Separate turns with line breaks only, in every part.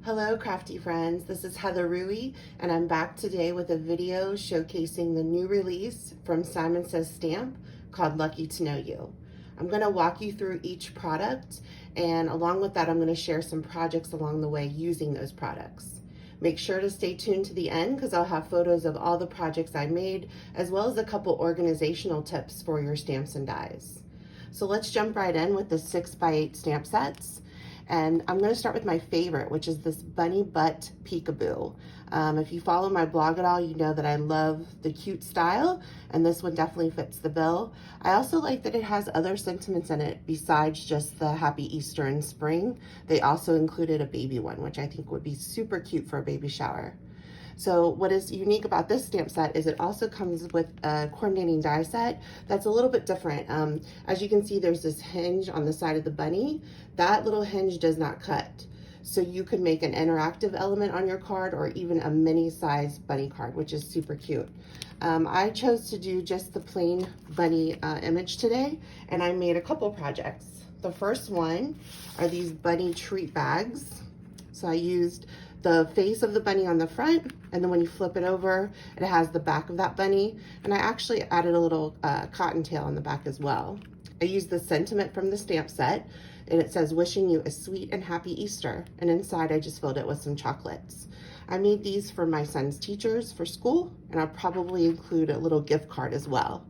Hello crafty friends, this is Heather Rui and I'm back today with a video showcasing the new release from Simon Says Stamp called Lucky to Know You. I'm going to walk you through each product, and along with that I'm going to share some projects along the way using those products. Make sure to stay tuned to the end because I'll have photos of all the projects I made as well as a couple organizational tips for your stamps and dies. So let's jump right in with the 6x8 stamp sets. And I'm going to start with my favorite, which is this bunny butt peekaboo. If you follow my blog at all, you know that I love the cute style, and this one definitely fits the bill. I also like that it has other sentiments in it besides just the Happy Easter and spring. They also included a baby one, which I think would be super cute for a baby shower. So what is unique about this stamp set is it also comes with a coordinating die set that's a little bit different. As you can see, there's this hinge on the side of the bunny. That little hinge does not cut. So you could make an interactive element on your card or even a mini size bunny card, which is super cute. I chose to do just the plain bunny image today, and I made a couple projects. The first one are these bunny treat bags. So I used the face of the bunny on the front, and then when you flip it over, it has the back of that bunny. And I actually added a little cottontail on the back as well. I used the sentiment from the stamp set, and it says, "Wishing you a sweet and happy Easter." And inside, I just filled it with some chocolates. I made these for my son's teachers for school, and I'll probably include a little gift card as well.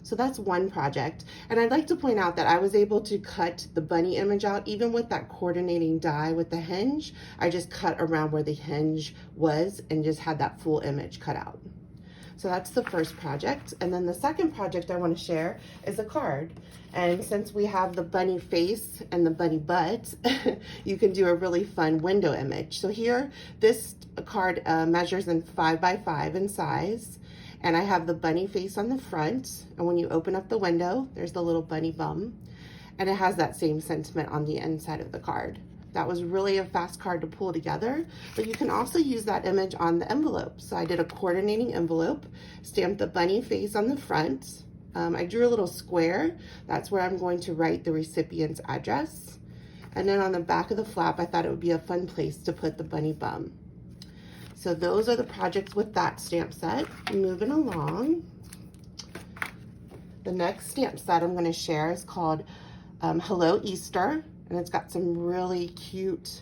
So that's one project. And I'd like to point out that I was able to cut the bunny image out, even with that coordinating die with the hinge. I just cut around where the hinge was and just had that full image cut out. So that's the first project. And then the second project I want to share is a card. And since we have the bunny face and the bunny butt, you can do a really fun window image. So here, this card measures in 5x5 in size. And I have the bunny face on the front, and when you open up the window, there's the little bunny bum, and it has that same sentiment on the inside of the card. That was really a fast card to pull together, but you can also use that image on the envelope. So I did a coordinating envelope, stamped the bunny face on the front. I drew a little square. That's where I'm going to write the recipient's address. And then on the back of the flap, I thought it would be a fun place to put the bunny bum. So those are the projects with that stamp set. Moving along. The next stamp set I'm going to share is called Hello Easter, and it's got some really cute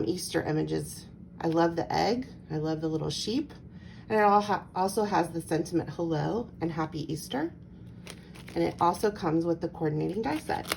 Easter images. I love the egg. I love the little sheep. And it also has the sentiment hello and happy Easter. And it also comes with the coordinating die set.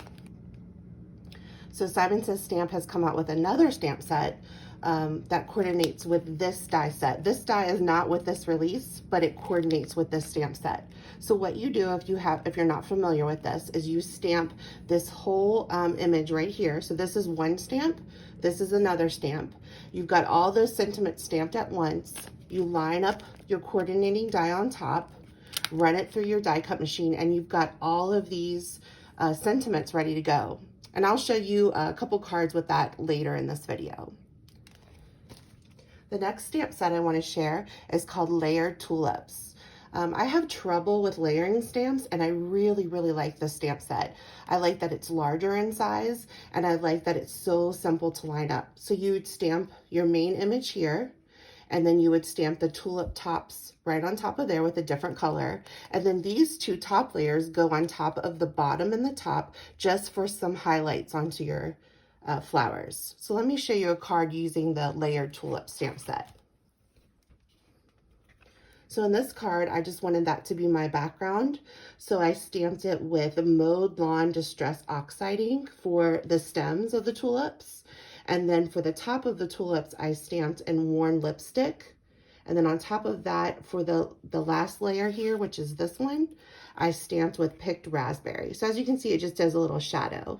So Simon Says Stamp has come out with another stamp set that coordinates with this die set. This die is not with this release, but it coordinates with this stamp set. So what you do if you're not familiar with this is you stamp this whole image right here. So this is one stamp, this is another stamp. You've got all those sentiments stamped at once. You line up your coordinating die on top, run it through your die cut machine, and you've got all of these sentiments ready to go. And I'll show you a couple cards with that later in this video. The next stamp set I want to share is called Layered Tulips. I have trouble with layering stamps, and I really like this stamp set. I like that it's larger in size, and I like that it's so simple to line up. So you would stamp your main image here, and then you would stamp the tulip tops right on top of there with a different color. And then these two top layers go on top of the bottom and the top just for some highlights onto your flowers. So let me show you a card using the Layered Tulip stamp set. So in this card, I just wanted that to be my background. So I stamped it with Mowed Lawn Distress Oxide ink for the stems of the tulips. And then for the top of the tulips, I stamped in Worn Lipstick. And then on top of that, for the last layer here, which is this one, I stamped with Picked Raspberry. So as you can see, it just does a little shadow.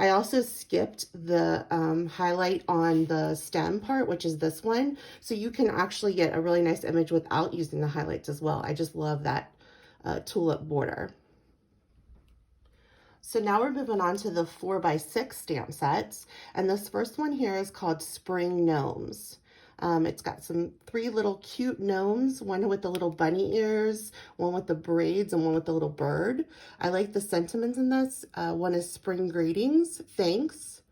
I also skipped the highlight on the stem part, which is this one. So you can actually get a really nice image without using the highlights as well. I just love that tulip border. So now we're moving on to the 4x6 stamp sets. And this first one here is called Spring Gnomes. It's got three little cute gnomes, one with the little bunny ears, one with the braids, and one with the little bird. I like the sentiments in this. One is spring greetings, thanks,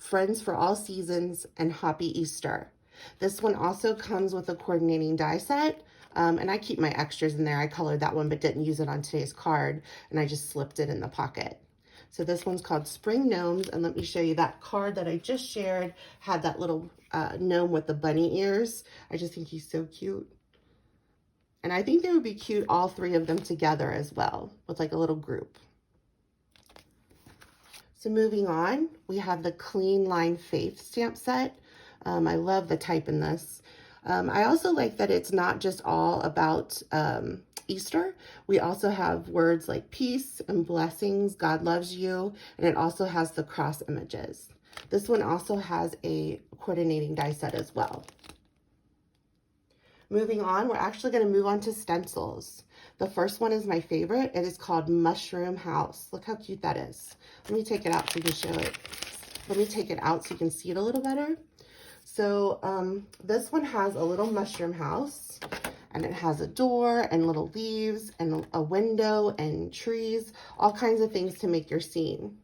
Friends for All Seasons, and Happy Easter. This one also comes with a coordinating die set, and I keep my extras in there. I colored that one but didn't use it on today's card, and I just slipped it in the pocket. So this one's called Spring Gnomes, and let me show you that card that I just shared had that little gnome with the bunny ears. I just think he's so cute. And I think they would be cute, all three of them together as well, with like a little group. So moving on, we have the Clean Line Faith stamp set. I love the type in this. I also like that it's not just all about Easter. We also have words like peace and blessings, God loves you, and it also has the cross images. This one also has a coordinating die set as well. Moving on, we're actually going to move on to stencils. The first one is my favorite. It is called Mushroom House. Look how cute that is. Let me take it out so you can show it. Let me take it out so you can see it a little better. So this one has a little mushroom house, and it has a door and little leaves and a window and trees, all kinds of things to make your scene.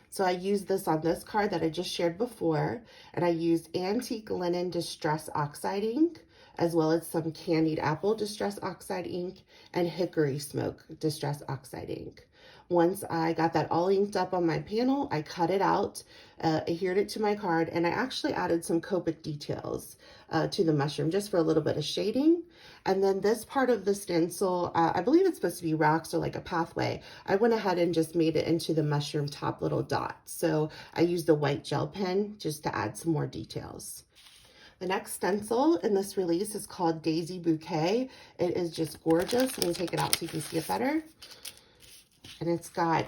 So I used this on this card that I just shared before, and I used Antique Linen Distress Oxide ink, as well as some Candied Apple Distress Oxide ink and Hickory Smoke Distress Oxide ink. Once I got that all inked up on my panel, I cut it out, adhered it to my card, and I actually added some Copic details to the mushroom just for a little bit of shading. And then this part of the stencil, I believe it's supposed to be rocks or like a pathway. I went ahead and just made it into the mushroom top little dot. So I used a white gel pen just to add some more details. The next stencil in this release is called Daisy Bouquet. It is just gorgeous. Let me take it out so you can see it better. And it's got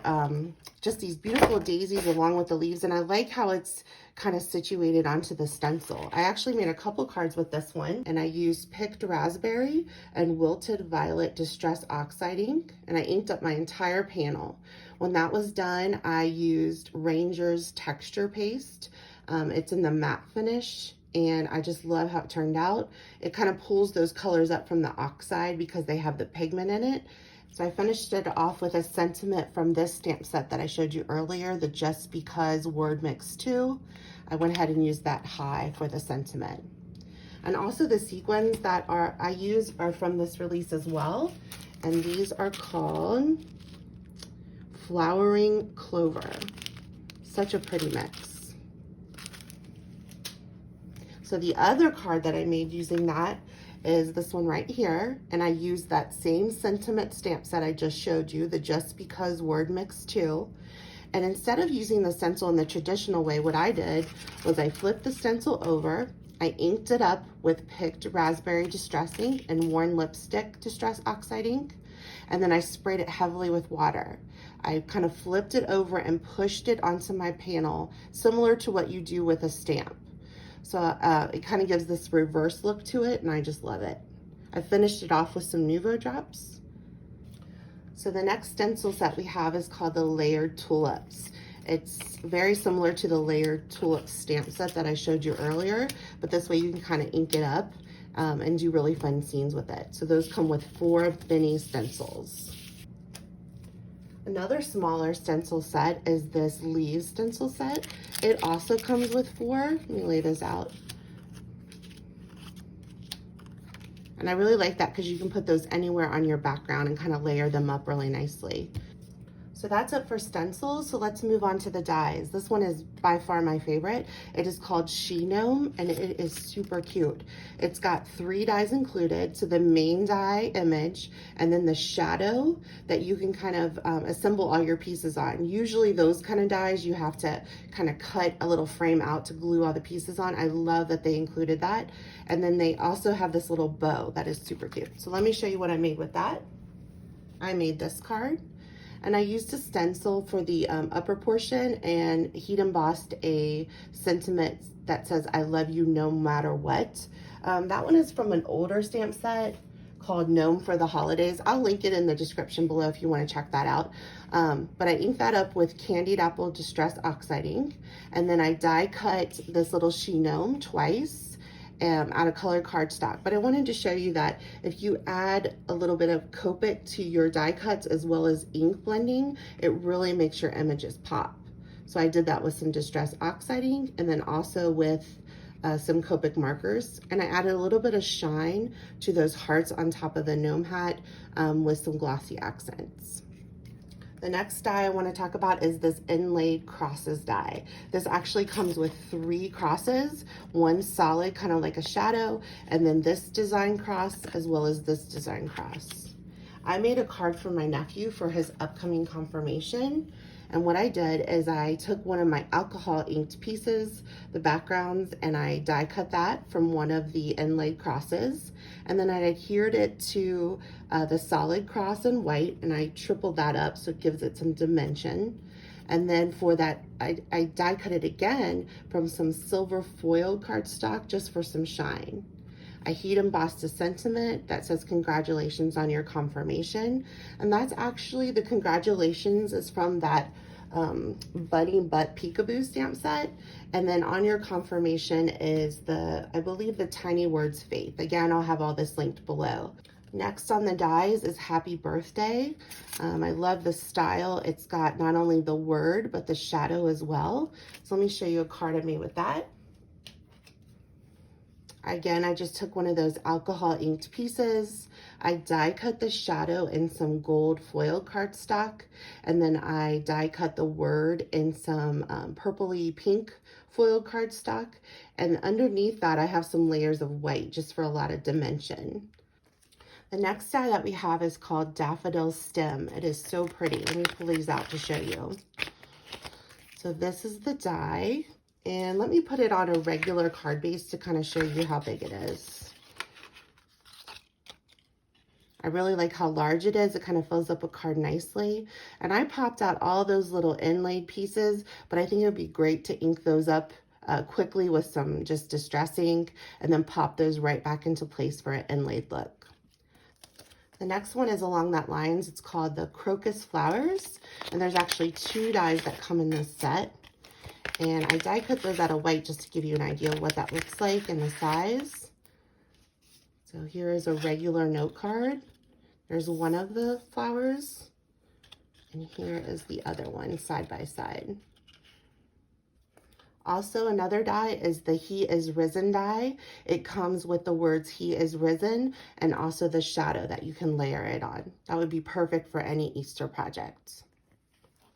just these beautiful daisies along with the leaves. And I like how it's kind of situated onto the stencil. I actually made a couple cards with this one. And I used Picked Raspberry and Wilted Violet Distress Oxide ink. And I inked up my entire panel. When that was done, I used Ranger's Texture Paste. It's in the matte finish. And I just love how it turned out. It kind of pulls those colors up from the oxide because they have the pigment in it. So I finished it off with a sentiment from this stamp set that I showed you earlier, the Just Because Word Mix 2. I went ahead and used that high for the sentiment. And also the sequins that I use are from this release as well. And these are called Flowering Clover. Such a pretty mix. So the other card that I made using that is this one right here, and I used that same sentiment stamp set I just showed you, the Just Because Word Mix 2. And instead of using the stencil in the traditional way, what I did was I flipped the stencil over, I inked it up with Picked Raspberry Distress ink and Worn Lipstick Distress Oxide ink, and then I sprayed it heavily with water. I kind of flipped it over and pushed it onto my panel, similar to what you do with a stamp. So it kind of gives this reverse look to it, and I just love it. I finished it off with some Nuvo drops. So the next stencil set we have is called the Layered Tulips. It's very similar to the Layered Tulips stamp set that I showed you earlier, but this way you can kind of ink it up and do really fun scenes with it. So those come with 4 mini stencils. Another smaller stencil set is this Leaves stencil set. It also comes with 4. Let me lay this out. And I really like that because you can put those anywhere on your background and kind of layer them up really nicely. So that's it for stencils. So let's move on to the dies. This one is by far my favorite. It is called She Gnome, and it is super cute. It's got 3 dies included. So the main die image, and then the shadow that you can kind of assemble all your pieces on. Usually those kind of dies, you have to kind of cut a little frame out to glue all the pieces on. I love that they included that. And then they also have this little bow that is super cute. So let me show you what I made with that. I made this card. And I used a stencil for the upper portion and heat embossed a sentiment that says, I love you no matter what. That one is from an older stamp set called Gnome for the Holidays. I'll link it in the description below if you want to check that out. But I inked that up with Candied Apple Distress Oxide ink. And then I die cut this little She Gnome twice. Out of colored cardstock. But I wanted to show you that if you add a little bit of Copic to your die cuts as well as ink blending, it really makes your images pop. So I did that with some distress oxiding and then also with some Copic markers. And I added a little bit of shine to those hearts on top of the gnome hat with some glossy accents. The next die I want to talk about is this INLAID crosses die. This actually comes with 3 crosses, one solid, kind of like a shadow, and then this design cross as well as this design cross. I made a card for my nephew for his upcoming confirmation. And what I did is I took one of my alcohol inked pieces, the backgrounds, and I die cut that from one of the inlaid crosses. And then I adhered it to the solid cross in white, and I tripled that up so it gives it some dimension. And then for that, I die cut it again from some silver foil cardstock just for some shine. I heat embossed a sentiment that says congratulations on your confirmation. And that's actually, the congratulations is from that Budding Butt Peekaboo stamp set. And then on your confirmation is I believe the tiny words faith. Again, I'll have all this linked below. Next on the dies is happy birthday. I love the style. It's got not only the word, but the shadow as well. So let me show you a card I made with that. Again, I just took one of those alcohol inked pieces. I die cut the shadow in some gold foil cardstock, and then I die cut the word in some purpley pink foil cardstock. And underneath that, I have some layers of white just for a lot of dimension. The next die that we have is called Daffodil Stem. It is so pretty. Let me pull these out to show you. So this is the die. And let me put it on a regular card base to kind of show you how big it is. I really like how large it is. It kind of fills up a card nicely. And I popped out all those little inlaid pieces, but I think it would be great to ink those up quickly with some just distress ink and then pop those right back into place for an inlaid look. The next one is along that lines. It's called the Crocus Flowers. And there's actually 2 dies that come in this set. And I die cut those out of white just to give you an idea of what that looks like and the size. So here is a regular note card. There's one of the flowers. And here is the other one side by side. Also, another die is the He is Risen die. It comes with the words He is Risen and also the shadow that you can layer it on. That would be perfect for any Easter project.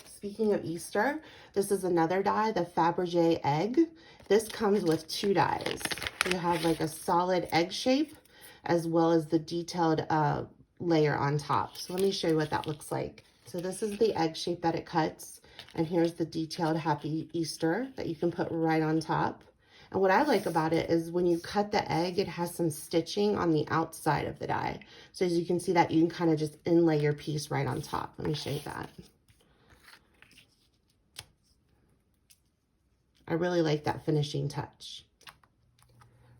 Speaking of Easter, this is another die, the Fabergé egg. This comes with 2 dies. You have like a solid egg shape as well as the detailed layer on top. So let me show you what that looks like. So this is the egg shape that it cuts. And here's the detailed Happy Easter that you can put right on top. And what I like about it is when you cut the egg, it has some stitching on the outside of the die. So as you can see that, you can kind of just inlay your piece right on top. Let me show you that. I really like that finishing touch.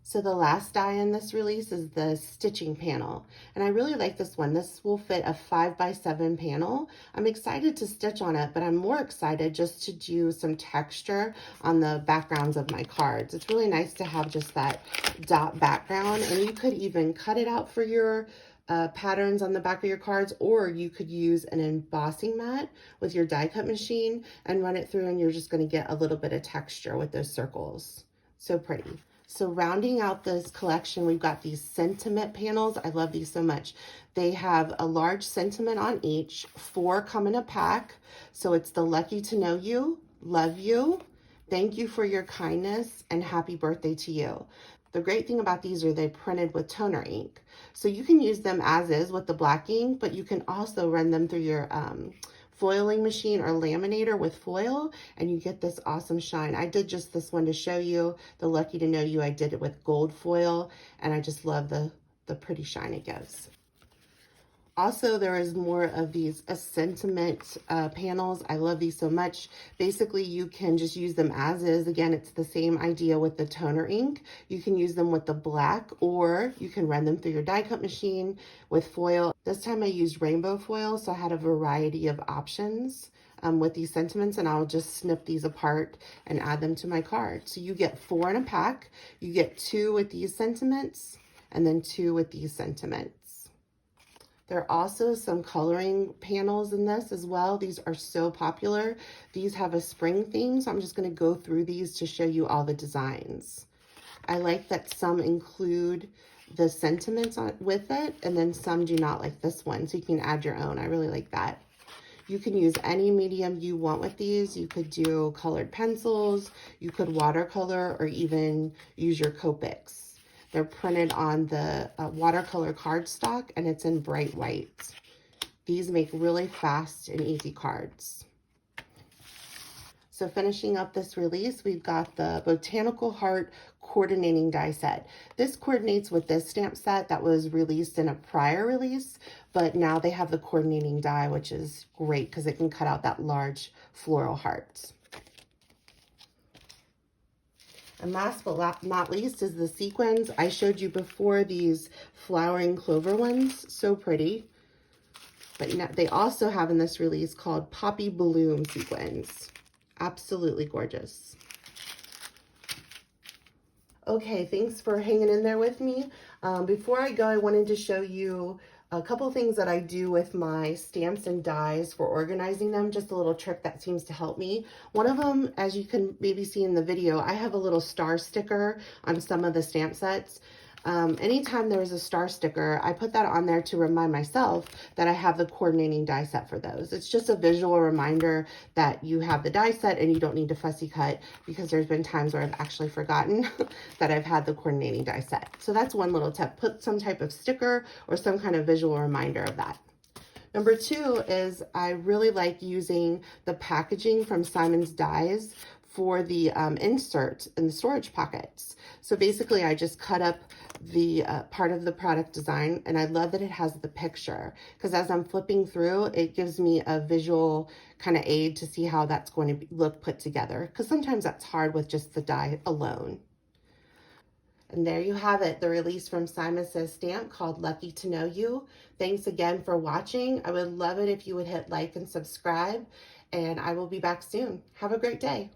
So the last die in this release is the stitching panel. And I really like this one. This will fit a 5x7 panel. I'm excited to stitch on it, but I'm more excited just to do some texture on the backgrounds of my cards. It's really nice to have just that dot background, and you could even cut it out for your patterns on the back of your cards, or you could use an embossing mat with your die cut machine and run it through, and you're just going to get a little bit of texture with those circles. So pretty. So rounding out this collection, we've got these sentiment panels. I love these so much. They have a large sentiment on each. 4 come in a pack. So it's the lucky to know you, love you, thank you for your kindness, and happy birthday to you. The great thing about these are they're printed with toner ink. So you can use them as is with the black ink, but you can also run them through your foiling machine or laminator with foil, and you get this awesome shine. I did just this one to show you the lucky to know you. I did it with gold foil, and I just love the pretty shine it gives. Also, there is more of these sentiment panels. I love these so much. Basically, you can just use them as is. Again, it's the same idea with the toner ink. You can use them with the black, or you can run them through your die cut machine with foil. This time I used rainbow foil, so I had a variety of options with these sentiments, and I'll just snip these apart and add them to my card. So you get 4 in a pack. You get 2 with these sentiments, and then 2 with these sentiments. There are also some coloring panels in this as well. These are so popular. These have a spring theme, so I'm just going to go through these to show you all the designs. I like that some include the sentiments with it, and then some do not, like this one, so you can add your own. I really like that. You can use any medium you want with these. You could do colored pencils, you could watercolor, or even use your Copics. They're printed on the watercolor cardstock, and it's in bright white. These make really fast and easy cards. So finishing up this release, we've got the Botanical Heart coordinating die set. This coordinates with this stamp set that was released in a prior release, but now they have the coordinating die, which is great because it can cut out that large floral heart. And last but not least is the sequins. I showed you before these flowering clover ones, so pretty. But they also have in this release called Poppy Bloom sequins. Absolutely gorgeous. Okay, thanks for hanging in there with me. Before I go, I wanted to show you a couple things that I do with my stamps and dies for organizing them, just a little trick that seems to help me. One of them, as you can maybe see in the video, I have a little star sticker on some of the stamp sets. Anytime there's a star sticker, I put that on there to remind myself that I have the coordinating die set for those. It's just a visual reminder that you have the die set and you don't need to fussy cut, because there's been times where I've actually forgotten that I've had the coordinating die set. So that's one little tip. Put some type of sticker or some kind of visual reminder of that. Number two is I really like using the packaging from Simon's Dies for the insert in the storage pockets. So basically I just cut up the part of the product design, and I love that it has the picture, because as I'm flipping through, it gives me a visual kind of aid to see how that's going to look put together, because sometimes that's hard with just the die alone. And there you have it, the release from Simon Says Stamp called Lucky to Know You. Thanks again for watching. I would love it if you would hit like and subscribe, and I will be back soon. Have a great day.